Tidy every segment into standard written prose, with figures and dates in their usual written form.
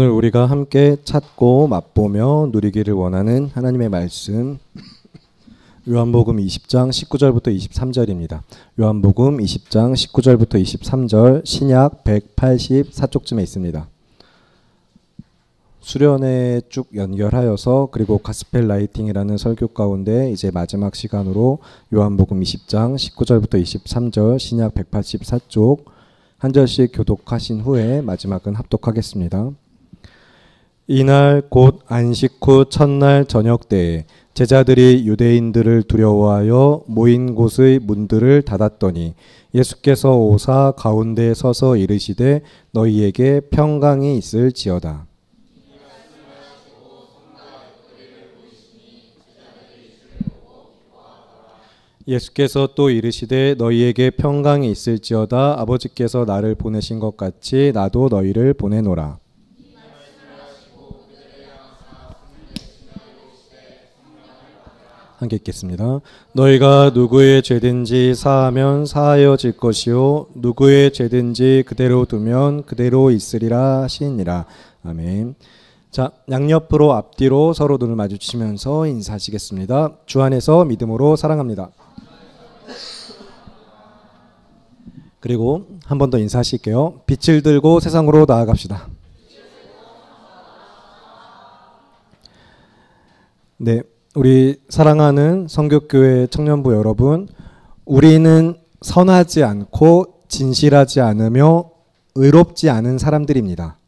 오늘 우리가 함께 찾고 맛보며 누리기를 원하는 하나님의 말씀, 요한복음 20장 19절부터 23절입니다. 요한복음 20장 19절부터 23절, 신약 184쪽쯤에 있습니다. 수련회 쭉 연결하여서 그리고 가스펠 라이팅이라는 설교 가운데 이제 마지막 시간으로 요한복음 20장 19절부터 23절, 신약 184쪽 한 절씩 교독하신 후에 마지막은 합독하겠습니다. 이날 곧 안식 후 첫날 저녁 때에 제자들이 유대인들을 두려워하여 모인 곳의 문들을 닫았더니 예수께서 오사 가운데 서서 이르시되 너희에게 평강이 있을지어다. 예수께서 또 이르시되 너희에게 평강이 있을지어다. 아버지께서 나를 보내신 것 같이 나도 너희를 보내노라. 함께 읽겠습니다. 너희가 누구의 죄든지 사하면 사하여질 것이요 누구의 죄든지 그대로 두면 그대로 있으리라 하시니라. 아멘. 자, 양옆으로 앞뒤로 서로 눈을 마주치면서 인사하시겠습니다. 주 안에서 믿음으로 사랑합니다. 그리고 한 번 더 인사하실게요. 빛을 들고 세상으로 나아갑시다. 네, 우리 사랑하는 성교교회 청년부 여러분, 우리는 선하지 않고 진실하지 않으며 의롭지 않은 사람들입니다.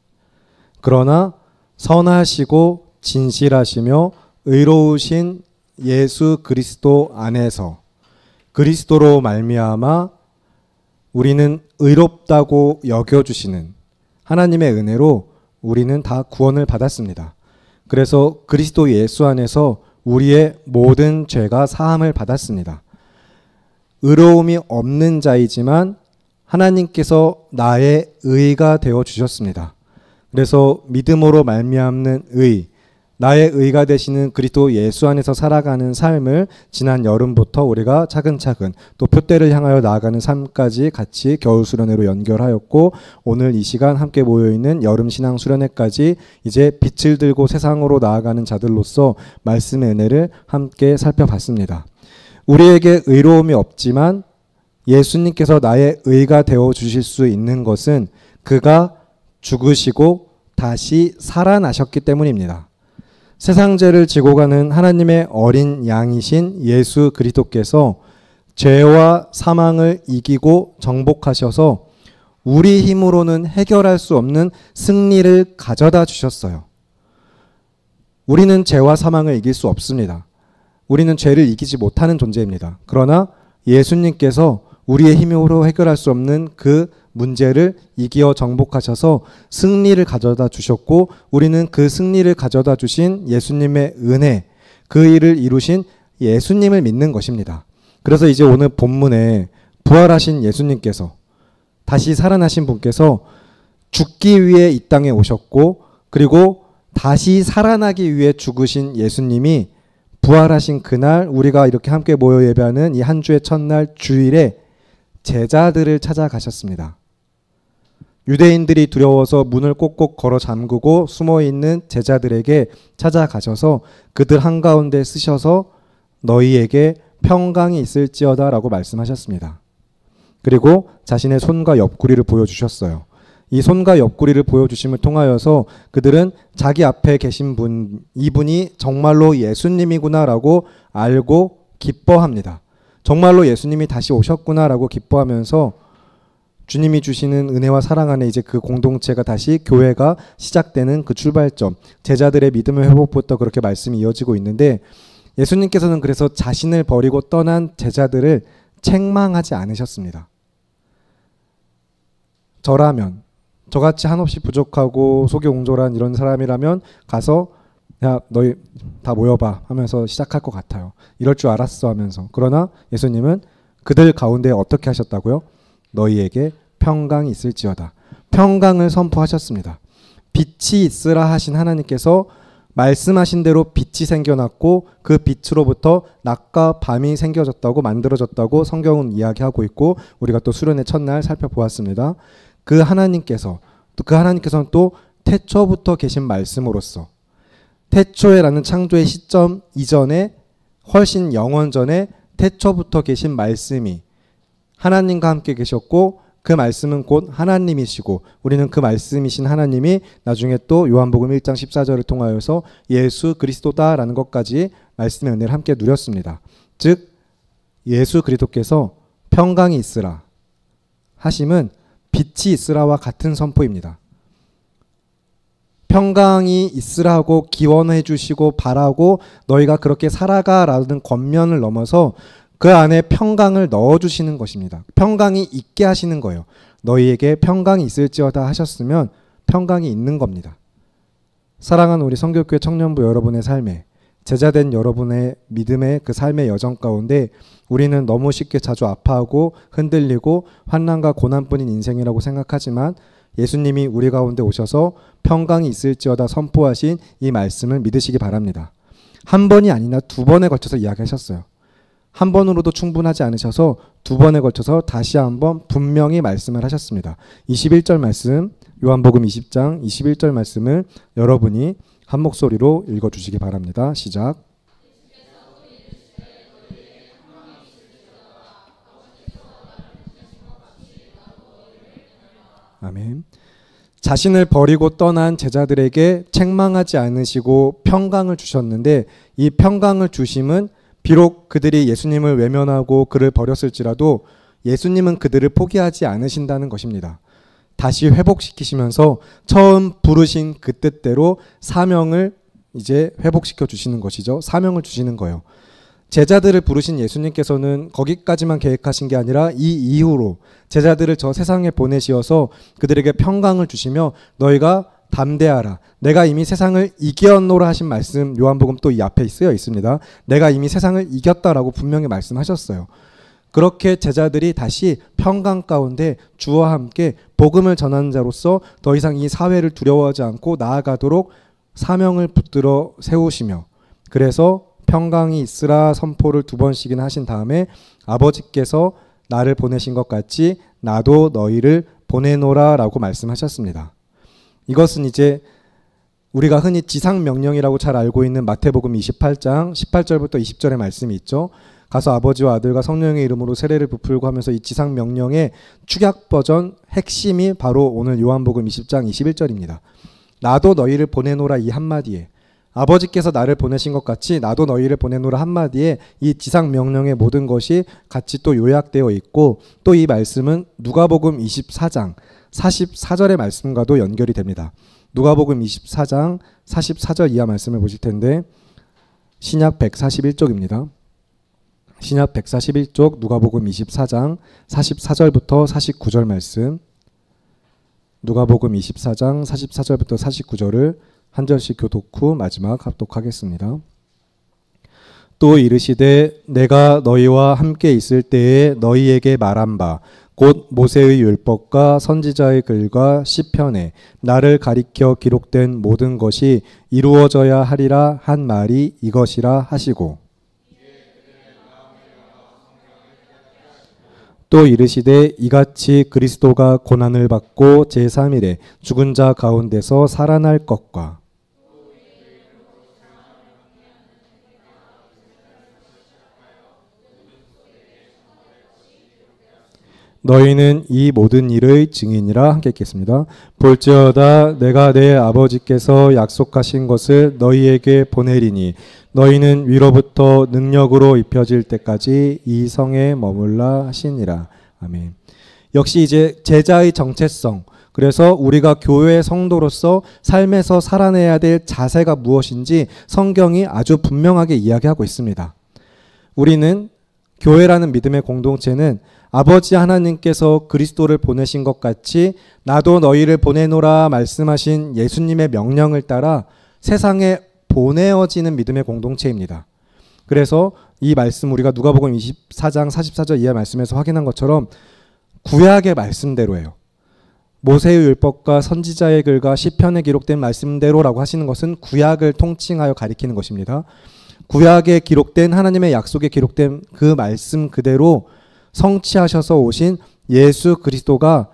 그러나 선하시고 진실하시며 의로우신 예수 그리스도 안에서 그리스도로 말미암아 우리는 의롭다고 여겨주시는 하나님의 은혜로 우리는 다 구원을 받았습니다. 그래서 그리스도 예수 안에서 우리의 모든 죄가 사함을 받았습니다. 의로움이 없는 자이지만 하나님께서 나의 의가 되어 주셨습니다. 그래서 믿음으로 말미암는 의, 나의 의가 되시는 그리스도 예수 안에서 살아가는 삶을 지난 여름부터 우리가 차근차근 또 표대를 향하여 나아가는 삶까지 같이 겨울 수련회로 연결하였고, 오늘 이 시간 함께 모여있는 여름 신앙 수련회까지 이제 빛을 들고 세상으로 나아가는 자들로서 말씀의 은혜를 함께 살펴봤습니다. 우리에게 의로움이 없지만 예수님께서 나의 의가 되어 주실 수 있는 것은 그가 죽으시고 다시 살아나셨기 때문입니다. 세상 죄를 지고 가는 하나님의 어린 양이신 예수 그리스도께서 죄와 사망을 이기고 정복하셔서 우리 힘으로는 해결할 수 없는 승리를 가져다 주셨어요. 우리는 죄와 사망을 이길 수 없습니다. 우리는 죄를 이기지 못하는 존재입니다. 그러나 예수님께서 우리의 힘으로 해결할 수 없는 그 문제를 이기어 정복하셔서 승리를 가져다 주셨고, 우리는 그 승리를 가져다 주신 예수님의 은혜, 그 일을 이루신 예수님을 믿는 것입니다. 그래서 이제 오늘 본문에 부활하신 예수님께서, 다시 살아나신 분께서 죽기 위해 이 땅에 오셨고, 그리고 다시 살아나기 위해 죽으신 예수님이 부활하신 그날 우리가 이렇게 함께 모여 예배하는 이 한 주의 첫날 주일에 제자들을 찾아가셨습니다. 유대인들이 두려워서 문을 꼭꼭 걸어 잠그고 숨어있는 제자들에게 찾아가셔서 그들 한가운데 쓰셔서 너희에게 평강이 있을지어다 라고 말씀하셨습니다. 그리고 자신의 손과 옆구리를 보여주셨어요. 이 손과 옆구리를 보여주심을 통하여서 그들은 자기 앞에 계신 분, 이분이 정말로 예수님이구나 라고 알고 기뻐합니다. 정말로 예수님이 다시 오셨구나 라고 기뻐하면서 주님이 주시는 은혜와 사랑 안에 이제 그 공동체가 다시 교회가 시작되는 그 출발점, 제자들의 믿음의 회복부터 그렇게 말씀이 이어지고 있는데, 예수님께서는 그래서 자신을 버리고 떠난 제자들을 책망하지 않으셨습니다. 저라면, 저같이 한없이 부족하고 속이 옹졸한 이런 사람이라면 가서 야 너희 다 모여봐 하면서 시작할 것 같아요. 이럴 줄 알았어 하면서. 그러나 예수님은 그들 가운데 어떻게 하셨다고요? 너희에게 평강이 있을지어다. 평강을 선포하셨습니다. 빛이 있으라 하신 하나님께서 말씀하신 대로 빛이 생겨났고 그 빛으로부터 낮과 밤이 생겨졌다고, 만들어졌다고 성경은 이야기하고 있고, 우리가 또 수련의 첫날 살펴보았습니다. 그 하나님께서는 또 태초부터 계신 말씀으로서 태초에라는 창조의 시점 이전에 훨씬 영원 전에 태초부터 계신 말씀이 하나님과 함께 계셨고 그 말씀은 곧 하나님이시고 우리는 그 말씀이신 하나님이 나중에 또 요한복음 1장 14절을 통하여서 예수 그리스도다라는 것까지 말씀의 은혜를 함께 누렸습니다. 즉 예수 그리스도께서 평강이 있으라 하심은 빛이 있으라와 같은 선포입니다. 평강이 있으라고 기원해 주시고 바라고 너희가 그렇게 살아가라는 권면을 넘어서 그 안에 평강을 넣어주시는 것입니다. 평강이 있게 하시는 거예요. 너희에게 평강이 있을지어다 하셨으면 평강이 있는 겁니다. 사랑하는 우리 성교교회 청년부 여러분의 삶에 제자된 여러분의 믿음의 그 삶의 여정 가운데 우리는 너무 쉽게 자주 아파하고 흔들리고 환난과 고난뿐인 인생이라고 생각하지만 예수님이 우리 가운데 오셔서 평강이 있을지어다 선포하신 이 말씀을 믿으시기 바랍니다. 한 번이 아니라 두 번에 걸쳐서 이야기하셨어요. 한 번으로도 충분하지 않으셔서 두 번에 걸쳐서 다시 한번 분명히 말씀을 하셨습니다. 21절 말씀, 요한복음 20장 21절 말씀을 여러분이 한 목소리로 읽어주시기 바랍니다. 시작. 아멘. 자신을 버리고 떠난 제자들에게 책망하지 않으시고 평강을 주셨는데 이 평강을 주심은 비록 그들이 예수님을 외면하고 그를 버렸을지라도 예수님은 그들을 포기하지 않으신다는 것입니다. 다시 회복시키시면서 처음 부르신 그 뜻대로 사명을 이제 회복시켜 주시는 것이죠. 사명을 주시는 거예요. 제자들을 부르신 예수님께서는 거기까지만 계획하신 게 아니라 이 이후로 제자들을 저 세상에 보내시어서 그들에게 평강을 주시며 너희가 담대하라. 내가 이미 세상을 이겼노라 하신 말씀 요한복음 또 이 앞에 쓰여 있습니다. 내가 이미 세상을 이겼다라고 분명히 말씀하셨어요. 그렇게 제자들이 다시 평강 가운데 주와 함께 복음을 전하는 자로서 더 이상 이 사회를 두려워하지 않고 나아가도록 사명을 붙들어 세우시며 그래서 평강이 있으라 선포를 두 번씩이나 하신 다음에 아버지께서 나를 보내신 것 같이 나도 너희를 보내노라 라고 말씀하셨습니다. 이것은 이제 우리가 흔히 지상명령이라고 잘 알고 있는 마태복음 28장 18절부터 20절의 말씀이 있죠. 가서 아버지와 아들과 성령의 이름으로 세례를 부풀고 하면서 이 지상명령의 축약 버전 핵심이 바로 오늘 요한복음 20장 21절입니다. 나도 너희를 보내노라 이 한마디에 아버지께서 나를 보내신 것 같이 나도 너희를 보내노라 한마디에 이 지상명령의 모든 것이 같이 또 요약되어 있고 또 이 말씀은 누가복음 24장 44절의 말씀과도 연결이 됩니다. 누가복음 24장 44절 이하 말씀을 보실 텐데 신약 141쪽입니다. 신약 141쪽 누가복음 24장 44절부터 49절 말씀 누가복음 24장 44절부터 49절을 한 절씩 교독 후 마지막 합독하겠습니다. 또 이르시되 내가 너희와 함께 있을 때에 너희에게 말한 바 곧 모세의 율법과 선지자의 글과 시편에 나를 가리켜 기록된 모든 것이 이루어져야 하리라 한 말이 이것이라 하시고 또 이르시되 이같이 그리스도가 고난을 받고 제3일에 죽은 자 가운데서 살아날 것과 너희는 이 모든 일의 증인이라 함께 읽겠습니다. 볼지어다 내가 내 아버지께서 약속하신 것을 너희에게 보내리니 너희는 위로부터 능력으로 입혀질 때까지 이 성에 머물라 하시니라. 아멘. 역시 이제 제자의 정체성, 그래서 우리가 교회 성도로서 삶에서 살아내야 될 자세가 무엇인지 성경이 아주 분명하게 이야기하고 있습니다. 우리는 교회라는 믿음의 공동체는 아버지 하나님께서 그리스도를 보내신 것 같이 나도 너희를 보내노라 말씀하신 예수님의 명령을 따라 세상에 보내어지는 믿음의 공동체입니다. 그래서 이 말씀 우리가 누가복음 24장 44절 이하 말씀에서 확인한 것처럼 구약의 말씀대로예요. 모세의 율법과 선지자의 글과 시편에 기록된 말씀대로라고 하시는 것은 구약을 통칭하여 가리키는 것입니다. 구약에 기록된 하나님의 약속에 기록된 그 말씀 그대로 성취하셔서 오신 예수 그리스도가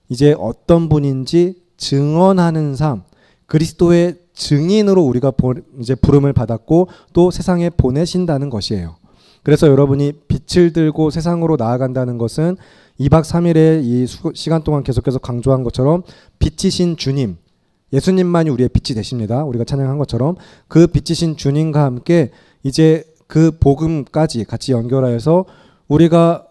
이제 어떤 분인지 증언하는 삶, 그리스도의 증인으로 우리가 이제 부름을 받았고 또 세상에 보내신다는 것이에요. 그래서 여러분이 빛을 들고 세상으로 나아간다는 것은 2박 3일의 이 시간 동안 계속해서 강조한 것처럼 빛이신 주님, 예수님만이 우리의 빛이 되십니다. 우리가 찬양한 것처럼 그 빛이신 주님과 함께 이제 그 복음까지 같이 연결하여서 우리가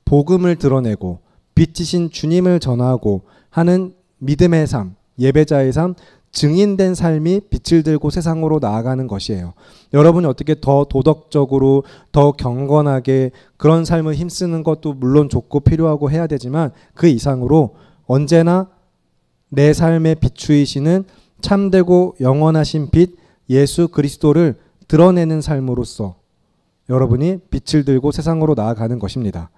복음을 드러내고 빛이신 주님을 전하고 하는 믿음의 삶, 예배자의 삶, 증인된 삶이 빛을 들고 세상으로 나아가는 것이에요. 여러분이 어떻게 더 도덕적으로 더 경건하게 그런 삶을 힘쓰는 것도 물론 좋고 필요하고 해야 되지만 그 이상으로 언제나 내 삶에 비추이시는 참되고 영원하신 빛 예수 그리스도를 드러내는 삶으로서 여러분이 빛을 들고 세상으로 나아가는 것입니다.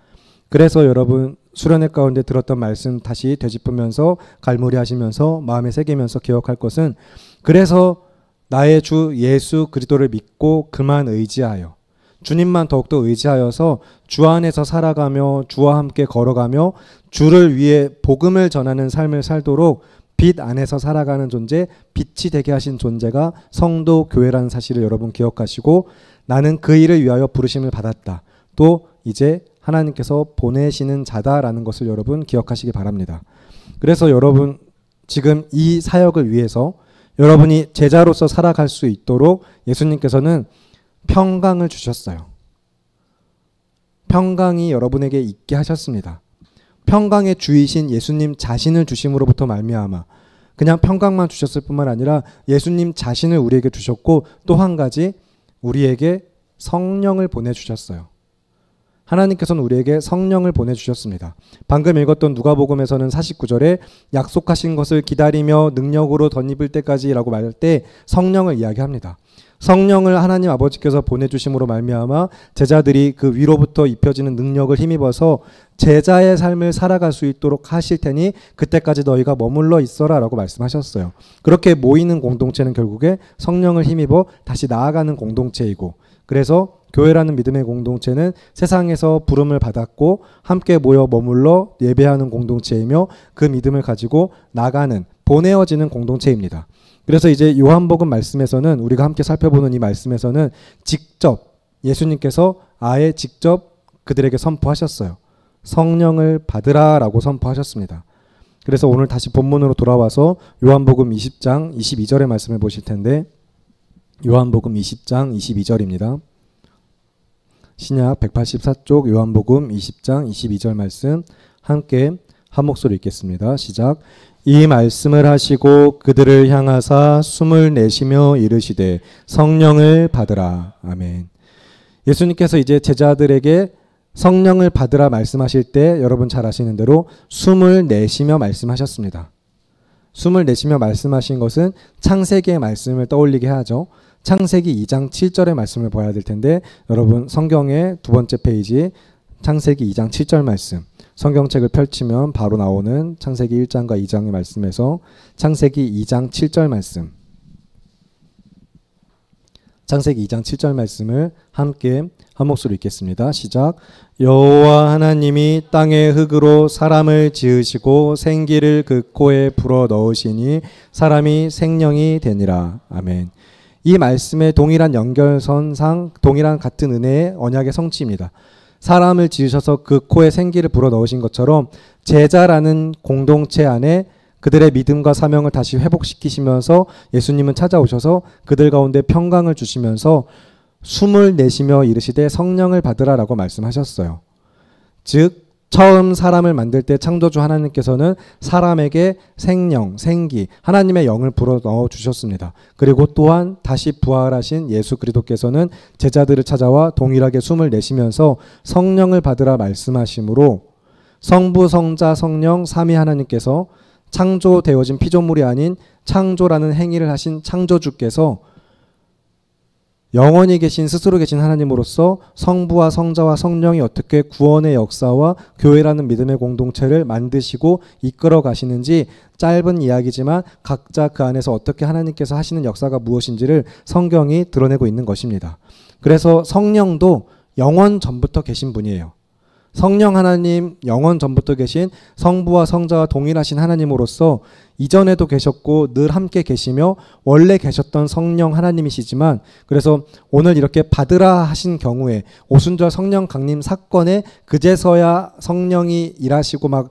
그래서 여러분 수련회 가운데 들었던 말씀 다시 되짚으면서 갈무리하시면서 마음에 새기면서 기억할 것은 그래서 나의 주 예수 그리스도를 믿고 그만 의지하여 주님만 더욱더 의지하여서 주 안에서 살아가며 주와 함께 걸어가며 주를 위해 복음을 전하는 삶을 살도록 빛 안에서 살아가는 존재, 빛이 되게 하신 존재가 성도 교회라는 사실을 여러분 기억하시고 나는 그 일을 위하여 부르심을 받았다. 또 이제 하나님께서 보내시는 자다라는 것을 여러분 기억하시기 바랍니다. 그래서 여러분 지금 이 사역을 위해서 여러분이 제자로서 살아갈 수 있도록 예수님께서는 평강을 주셨어요. 평강이 여러분에게 있게 하셨습니다. 평강의 주이신 예수님 자신을 주심으로부터 말미암아 그냥 평강만 주셨을 뿐만 아니라 예수님 자신을 우리에게 주셨고 또 한 가지 우리에게 성령을 보내주셨어요. 하나님께서는 우리에게 성령을 보내주셨습니다. 방금 읽었던 누가복음에서는 49절에 약속하신 것을 기다리며 능력으로 덧입을 때까지 라고 말할 때 성령을 이야기합니다. 성령을 하나님 아버지께서 보내주심으로 말미암아 제자들이 그 위로부터 입혀지는 능력을 힘입어서 제자의 삶을 살아갈 수 있도록 하실 테니 그때까지 너희가 머물러 있어라 라고 말씀하셨어요. 그렇게 모이는 공동체는 결국에 성령을 힘입어 다시 나아가는 공동체이고 그래서 교회라는 믿음의 공동체는 세상에서 부름을 받았고 함께 모여 머물러 예배하는 공동체이며 그 믿음을 가지고 나가는 보내어지는 공동체입니다. 그래서 이제 요한복음 말씀에서는 우리가 함께 살펴보는 이 말씀에서는 직접 예수님께서 아예 직접 그들에게 선포하셨어요. 성령을 받으라 라고 선포하셨습니다. 그래서 오늘 다시 본문으로 돌아와서 요한복음 20장 22절의 말씀을 보실 텐데 요한복음 20장 22절입니다. 신약 184쪽 요한복음 20장 22절 말씀 함께 한 목소리 읽겠습니다. 시작. 이 말씀을 하시고 그들을 향하사 숨을 내쉬며 이르시되 성령을 받으라. 아멘. 예수님께서 이제 제자들에게 성령을 받으라 말씀하실 때 여러분 잘 아시는 대로 숨을 내쉬며 말씀하셨습니다. 숨을 내쉬며 말씀하신 것은 창세기의 말씀을 떠올리게 하죠. 창세기 2장 7절의 말씀을 봐야 될 텐데 여러분 성경의 두 번째 페이지 창세기 2장 7절 말씀 성경책을 펼치면 바로 나오는 창세기 1장과 2장의 말씀에서 창세기 2장 7절 말씀 창세기 2장 7절 말씀을 함께 한 목소리 읽겠습니다. 시작. 여호와 하나님이 땅의 흙으로 사람을 지으시고 생기를 그 코에 불어 넣으시니 사람이 생명이 되니라. 아멘. 이 말씀의 동일한 연결선상 동일한 같은 은혜의 언약의 성취입니다. 사람을 지으셔서 그 코에 생기를 불어 넣으신 것처럼 제자라는 공동체 안에 그들의 믿음과 사명을 다시 회복시키시면서 예수님은 찾아오셔서 그들 가운데 평강을 주시면서 숨을 내쉬며 이르시되 성령을 받으라라고 말씀하셨어요. 즉 처음 사람을 만들 때 창조주 하나님께서는 사람에게 생명, 생기, 하나님의 영을 불어넣어 주셨습니다. 그리고 또한 다시 부활하신 예수 그리스도께서는 제자들을 찾아와 동일하게 숨을 내쉬면서 성령을 받으라 말씀하심으로 성부, 성자, 성령, 삼위 하나님께서 창조되어진 피조물이 아닌 창조라는 행위를 하신 창조주께서 영원히 계신 스스로 계신 하나님으로서 성부와 성자와 성령이 어떻게 구원의 역사와 교회라는 믿음의 공동체를 만드시고 이끌어 가시는지 짧은 이야기지만 각자 그 안에서 어떻게 하나님께서 하시는 역사가 무엇인지를 성경이 드러내고 있는 것입니다. 그래서 성령도 영원 전부터 계신 분이에요. 성령 하나님, 영원 전부터 계신 성부와 성자와 동일하신 하나님으로서 이전에도 계셨고 늘 함께 계시며 원래 계셨던 성령 하나님이시지만, 그래서 오늘 이렇게 받으라 하신 경우에 오순절 성령 강림 사건에 그제서야 성령이 일하시고 막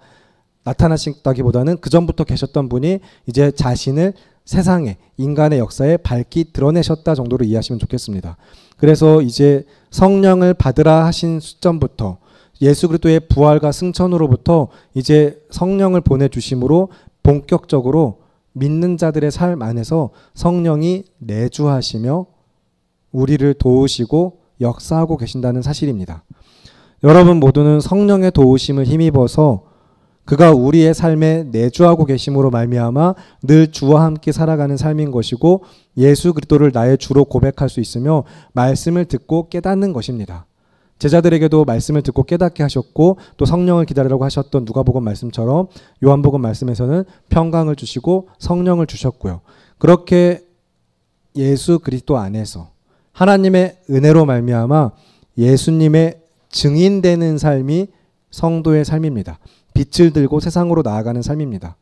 나타나신다기보다는 그 전부터 계셨던 분이 이제 자신을 세상에, 인간의 역사에 밝히 드러내셨다 정도로 이해하시면 좋겠습니다. 그래서 이제 성령을 받으라 하신 시점부터 예수 그리스도의 부활과 승천으로부터 이제 성령을 보내주심으로 본격적으로 믿는 자들의 삶 안에서 성령이 내주하시며 우리를 도우시고 역사하고 계신다는 사실입니다. 여러분 모두는 성령의 도우심을 힘입어서 그가 우리의 삶에 내주하고 계심으로 말미암아 늘 주와 함께 살아가는 삶인 것이고, 예수 그리스도를 나의 주로 고백할 수 있으며 말씀을 듣고 깨닫는 것입니다. 제자들에게도 말씀을 듣고 깨닫게 하셨고 또 성령을 기다리라고 하셨던 누가복음 말씀처럼 요한복음 말씀에서는 평강을 주시고 성령을 주셨고요. 그렇게 예수 그리스도 안에서 하나님의 은혜로 말미암아 예수님의 증인되는 삶이 성도의 삶입니다. 빛을 들고 세상으로 나아가는 삶입니다.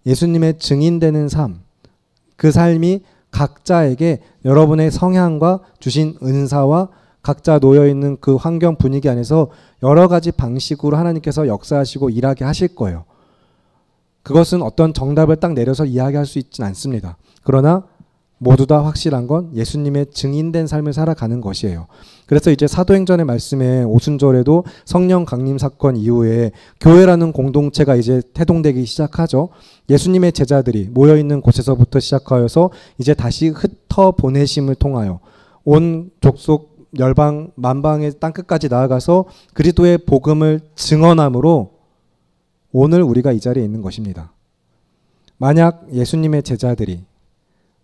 예수님의 증인되는 삶, 그 삶이 각자에게 여러분의 성향과 주신 은사와 각자 놓여있는 그 환경 분위기 안에서 여러 가지 방식으로 하나님께서 역사하시고 일하게 하실 거예요. 그것은 어떤 정답을 딱 내려서 이야기할 수 있진 않습니다. 그러나 모두 다 확실한 건 예수님의 증인된 삶을 살아가는 것이에요. 그래서 이제 사도행전의 말씀에 오순절에도 성령 강림 사건 이후에 교회라는 공동체가 이제 태동되기 시작하죠. 예수님의 제자들이 모여있는 곳에서부터 시작하여서 이제 다시 흩어 보내심을 통하여 온 족속 열방 만방의 땅끝까지 나아가서 그리스도의 복음을 증언함으로 오늘 우리가 이 자리에 있는 것입니다. 만약 예수님의 제자들이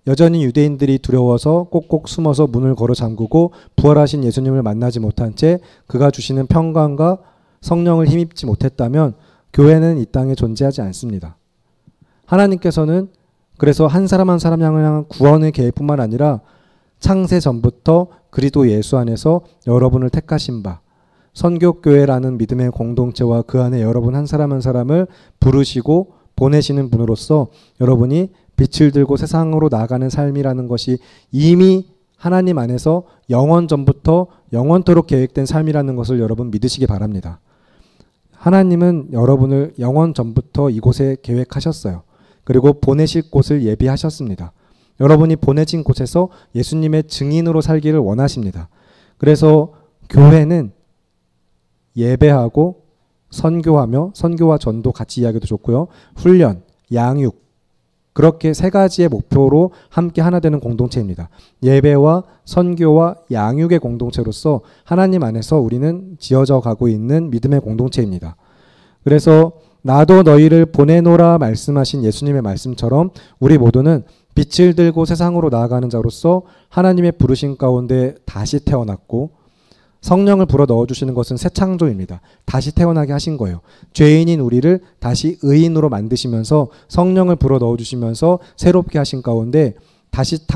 여전히 유대인들이 두려워서 꼭꼭 숨어서 문을 걸어 잠그고 부활하신 예수님을 만나지 못한 채 그가 주시는 평강과 성령을 힘입지 못했다면 교회는 이 땅에 존재하지 않습니다. 하나님께서는 그래서 한 사람 한 사람 향한 구원의 계획뿐만 아니라 창세 전부터 그리스도 예수 안에서 여러분을 택하신 바 선교교회라는 믿음의 공동체와 그 안에 여러분 한 사람 한 사람을 부르시고 보내시는 분으로서 여러분이 빛을 들고 세상으로 나가는 삶이라는 것이 이미 하나님 안에서 영원 전부터 영원토록 계획된 삶이라는 것을 여러분 믿으시기 바랍니다. 하나님은 여러분을 영원 전부터 이곳에 계획하셨어요. 그리고 보내실 곳을 예비하셨습니다. 여러분이 보내진 곳에서 예수님의 증인으로 살기를 원하십니다. 그래서 교회는 예배하고 선교하며, 선교와 전도 같이 이야기도 좋고요, 훈련, 양육, 그렇게 세 가지의 목표로 함께 하나 되는 공동체입니다. 예배와 선교와 양육의 공동체로서 하나님 안에서 우리는 지어져 가고 있는 믿음의 공동체입니다. 그래서 나도 너희를 보내노라 말씀하신 예수님의 말씀처럼 우리 모두는 빛을 들고 세상으로 나아가는 자로서 하나님의 부르심 가운데 다시 태어났고, 성령을 불어 넣어주시는 것은 새 창조입니다. 다시 태어나게 하신 거예요. 죄인인 우리를 다시 의인으로 만드시면서 성령을 불어 넣어주시면서 새롭게 하신 가운데 다시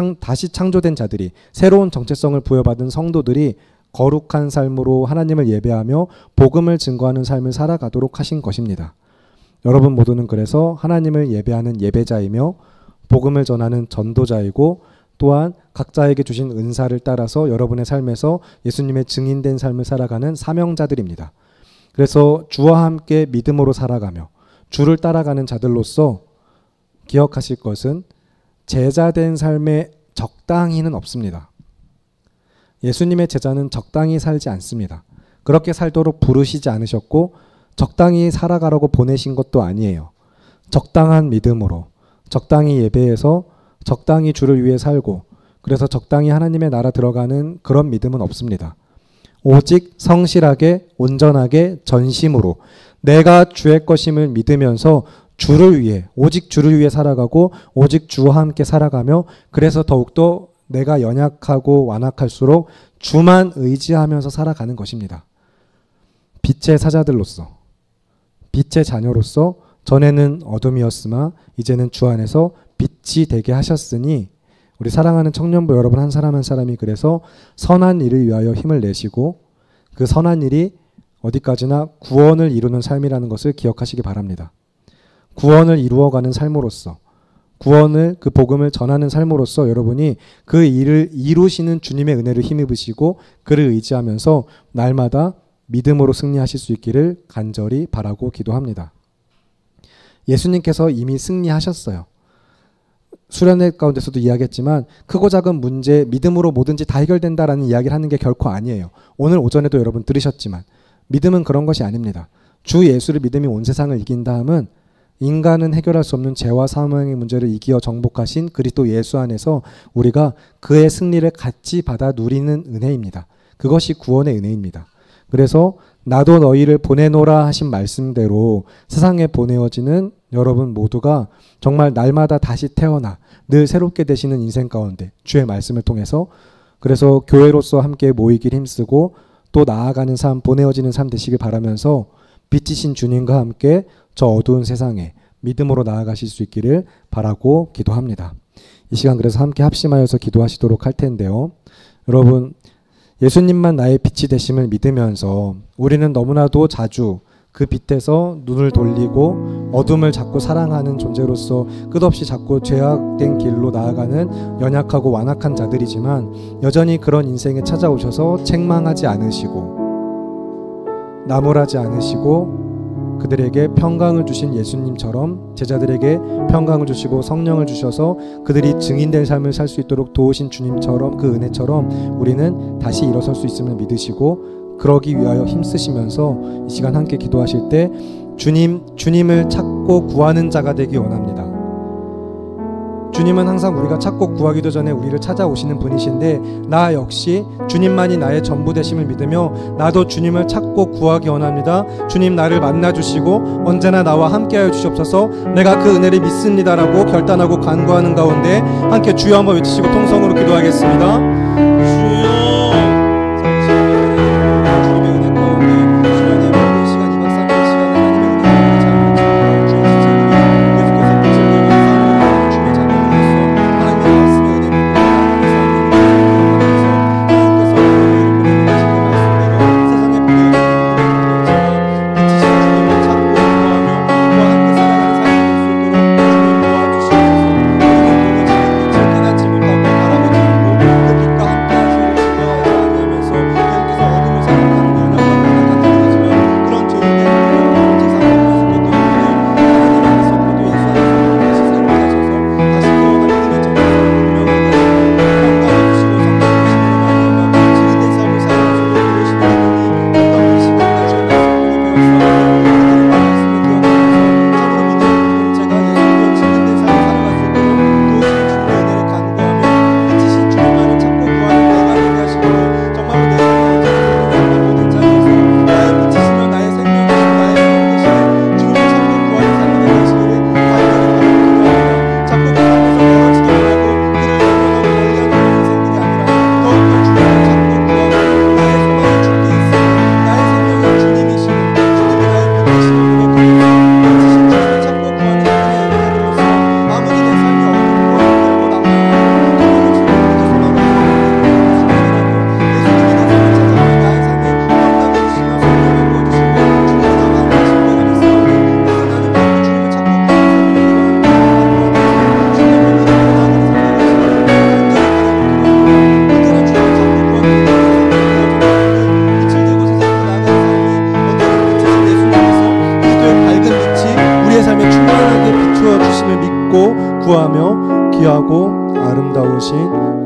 창조된 자들이, 새로운 정체성을 부여받은 성도들이 거룩한 삶으로 하나님을 예배하며 복음을 증거하는 삶을 살아가도록 하신 것입니다. 여러분 모두는 그래서 하나님을 예배하는 예배자이며 복음을 전하는 전도자이고, 또한 각자에게 주신 은사를 따라서 여러분의 삶에서 예수님의 증인된 삶을 살아가는 사명자들입니다. 그래서 주와 함께 믿음으로 살아가며 주를 따라가는 자들로서 기억하실 것은 제자된 삶에 적당히는 없습니다. 예수님의 제자는 적당히 살지 않습니다. 그렇게 살도록 부르시지 않으셨고 적당히 살아가라고 보내신 것도 아니에요. 적당한 믿음으로, 적당히 예배해서 적당히 주를 위해 살고, 그래서 적당히 하나님의 나라 들어가는 그런 믿음은 없습니다. 오직 성실하게, 온전하게, 전심으로 내가 주의 것임을 믿으면서 주를 위해, 오직 주를 위해 살아가고 오직 주와 함께 살아가며, 그래서 더욱더 내가 연약하고 완악할수록 주만 의지하면서 살아가는 것입니다. 빛의 사자들로서, 빛의 자녀로서 전에는 어둠이었으나 이제는 주 안에서 빛이 되게 하셨으니, 우리 사랑하는 청년부 여러분 한 사람 한 사람이 그래서 선한 일을 위하여 힘을 내시고 그 선한 일이 어디까지나 구원을 이루는 삶이라는 것을 기억하시기 바랍니다. 구원을 이루어가는 삶으로서, 구원을, 그 복음을 전하는 삶으로서 여러분이 그 일을 이루시는 주님의 은혜를 힘입으시고 그를 의지하면서 날마다 믿음으로 승리하실 수 있기를 간절히 바라고 기도합니다. 예수님께서 이미 승리하셨어요. 수련회 가운데서도 이야기했지만 크고 작은 문제 믿음으로 뭐든지 다 해결된다라는 이야기를 하는 게 결코 아니에요. 오늘 오전에도 여러분 들으셨지만 믿음은 그런 것이 아닙니다. 주 예수를 믿음이 온 세상을 이긴 다음은 인간은 해결할 수 없는 죄와 사망의 문제를 이기어 정복하신 그리스도 예수 안에서 우리가 그의 승리를 같이 받아 누리는 은혜입니다. 그것이 구원의 은혜입니다. 그래서 나도 너희를 보내노라 하신 말씀대로 세상에 보내어지는 여러분 모두가 정말 날마다 다시 태어나 늘 새롭게 되시는 인생 가운데 주의 말씀을 통해서 그래서 교회로서 함께 모이길 힘쓰고 또 나아가는 삶, 보내어지는 삶 되시길 바라면서 빛이신 주님과 함께 저 어두운 세상에 믿음으로 나아가실 수 있기를 바라고 기도합니다. 이 시간 그래서 함께 합심하여서 기도하시도록 할 텐데요. 여러분, 예수님만 나의 빛이 되심을 믿으면서 우리는 너무나도 자주 그 빛에서 눈을 돌리고 어둠을 자꾸 사랑하는 존재로서 끝없이 자꾸 죄악된 길로 나아가는 연약하고 완악한 자들이지만 여전히 그런 인생에 찾아오셔서 책망하지 않으시고 나무라지 않으시고 그들에게 평강을 주신 예수님처럼 제자들에게 평강을 주시고 성령을 주셔서 그들이 증인된 삶을 살 수 있도록 도우신 주님처럼 그 은혜처럼 우리는 다시 일어설 수 있음을 믿으시고 그러기 위하여 힘쓰시면서 이 시간 함께 기도하실 때 주님을 찾고 구하는 자가 되기 원합니다. 주님은 항상 우리가 찾고 구하기도 전에 우리를 찾아오시는 분이신데 나 역시 주님만이 나의 전부 되심을 믿으며 나도 주님을 찾고 구하기 원합니다. 주님 나를 만나주시고 언제나 나와 함께하여 주시옵소서. 내가 그 은혜를 믿습니다라고 결단하고 간구하는 가운데 함께 주여 한번 외치시고 통성으로 기도하겠습니다. 주여 구하며 귀하고 아름다우신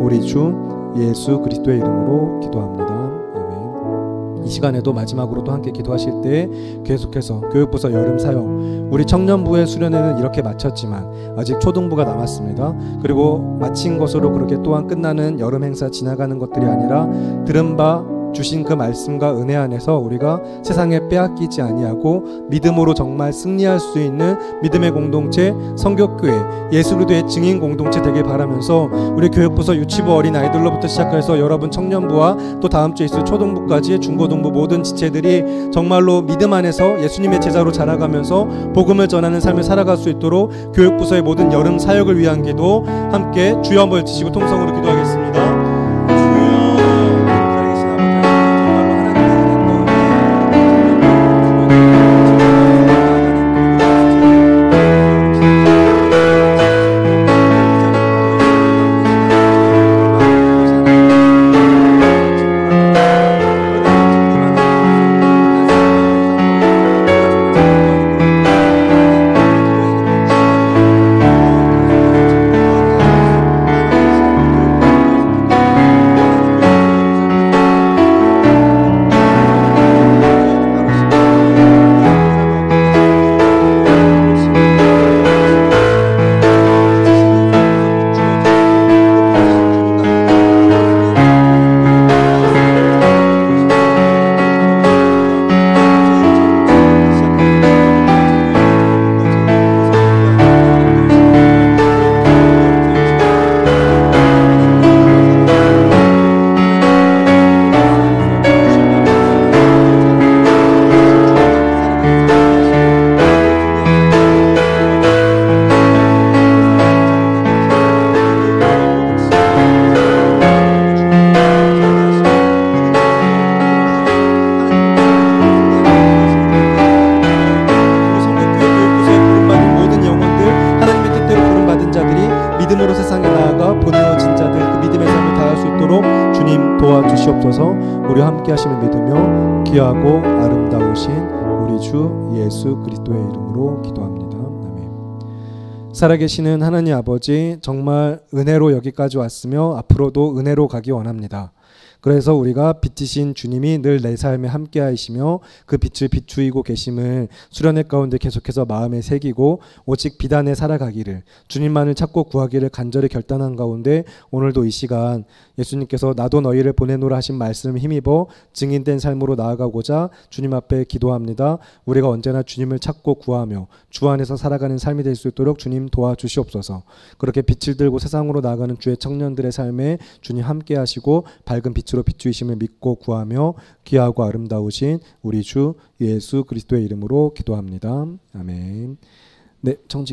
우리 주 예수 그리스도의 이름으로 기도합니다. 아멘. 이 시간에도 마지막으로도 함께 기도하실 때 계속해서 교육부서 여름 사역 우리 청년부의 수련회는 이렇게 마쳤지만 아직 초등부가 남았습니다. 그리고 마친 것으로 그렇게 또한 끝나는 여름 행사 지나가는 것들이 아니라 들은 바 주신 그 말씀과 은혜 안에서 우리가 세상에 빼앗기지 아니하고 믿음으로 정말 승리할 수 있는 믿음의 공동체 성교교회 예수 그리스도의 증인 공동체 되길 바라면서 우리 교육부서 유치부 어린 아이들로부터 시작해서 여러분 청년부와 또 다음 주에 있을 초등부까지 중고등부 모든 지체들이 정말로 믿음 안에서 예수님의 제자로 자라가면서 복음을 전하는 삶을 살아갈 수 있도록 교육부서의 모든 여름 사역을 위한 기도 함께 주여 한번 외치시고 통성으로 기도하겠습니다. 주여 주시옵소서. 우리와 함께 하심을 믿으며 귀하고 아름다우신 우리 주 예수 그리스도의 이름으로 기도합니다. 아멘. 살아계시는 하나님 아버지, 정말 은혜로 여기까지 왔으며 앞으로도 은혜로 가기 원합니다. 그래서 우리가 빛이신 주님이 늘 내 삶에 함께 하시며 그 빛을 비추이고 계심을 수련회 가운데 계속해서 마음에 새기고 오직 빛 안에 살아가기를, 주님만을 찾고 구하기를 간절히 결단한 가운데 오늘도 이 시간 예수님께서 나도 너희를 보내노라 하신 말씀을 힘입어 증인된 삶으로 나아가고자 주님 앞에 기도합니다. 우리가 언제나 주님을 찾고 구하며 주 안에서 살아가는 삶이 될 수 있도록 주님 도와주시옵소서. 그렇게 빛을 들고 세상으로 나아가는 주의 청년들의 삶에 주님 함께 하시고 밝은 빛으로 비추이심을 믿고 구하며 귀하고 아름다우신 우리 주 예수 그리스도의 이름으로 기도합니다. 아멘. 네, 청지